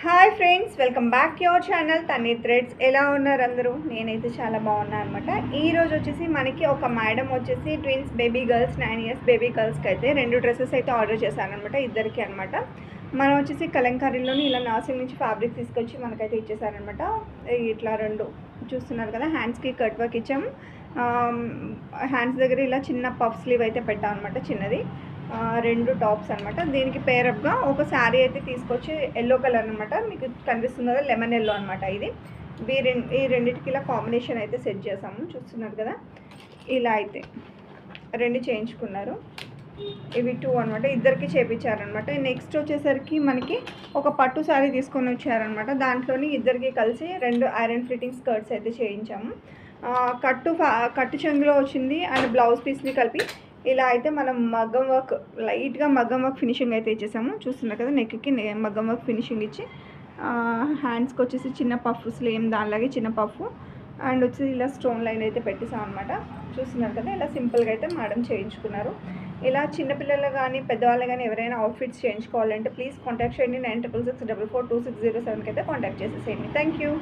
Hi friends, welcome back to your channel Tanni Threads. ఎలా ఉన్నారు అందరూ? నేనైతే చాలా బాగున్నాను అనమాట. ఈరోజు వచ్చేసి మనకి ఒక మేడం వచ్చేసి twins baby girls 9 years baby గర్ల్స్కి అయితే 2 డ్రెస్సెస్ అయితే ఆర్డర్ చేశాను అనమాట, ఇద్దరికి అనమాట. మనం వచ్చేసి కలంకారీలోని ఇలా నాసిల్ నుంచి ఫ్యాబ్రిక్ తీసుకొచ్చి మనకైతే ఇచ్చేసారనమాట. ఇట్లా 2 చూస్తున్నారు కదా, హ్యాండ్స్కి కట్ వర్క్ ఇచ్చాము. హ్యాండ్స్ దగ్గర ఇలా చిన్న పఫ్ స్లీవ్ అయితే పెట్టాం అనమాట, చిన్నది. 2 టాప్స్ అనమాట. దీనికి పేరప్గా ఒక శారీ అయితే తీసుకొచ్చి ఎల్లో కలర్ అనమాట, మీకు కనిపిస్తుంది కదా, లెమన్ ఎల్లో అనమాట. ఇది ఈ రెండింటికి ఇలా కాంబినేషన్ అయితే సెట్ చేసాము, చూస్తున్నారు కదా. ఇలా అయితే 2 చేయించుకున్నారు. ఇవి 2 అనమాట, ఇద్దరికి చేయించారనమాట. నెక్స్ట్ వచ్చేసరికి మనకి ఒక పట్టు శారీ తీసుకొని వచ్చారనమాట. దాంట్లోని ఇద్దరికి కలిసి 2 ఐరన్ ఫిట్టింగ్ స్కర్ట్స్ అయితే చేయించాము. కట్టు చెంగులో వచ్చింది అండ్ బ్లౌజ్ పీస్ని కలిపి ఇలా అయితే మనం మగ్గం వర్క్, లైట్గా మగ్గం వర్క్ ఫినిషింగ్ అయితే ఇచ్చేసాము. చూస్తున్నారు కదా, నెక్కి మగ్గం వర్క్ ఫినిషింగ్ ఇచ్చి హ్యాండ్స్కి వచ్చేసి చిన్న పఫ్, స్లేమ్ దానిలాగే చిన్న పఫ్ అండ్ వచ్చి ఇలా స్టోన్ లైన్ అయితే పెట్టేసాం అనమాట. చూస్తున్నారు కదా, ఇలా సింపుల్గా అయితే మేడం చేయించుకున్నారు. ఇలా చిన్నపిల్లలు కానీ పెద్దవాళ్ళు కానీ ఎవరైనా అవుట్ఫిట్స్ చేయించుకోవాలంటే ప్లీజ్ కాంటాక్ట్ చేయండి. 9666442607కి అయితే కాంటాక్ట్ చేసేసేయండి. Thank you.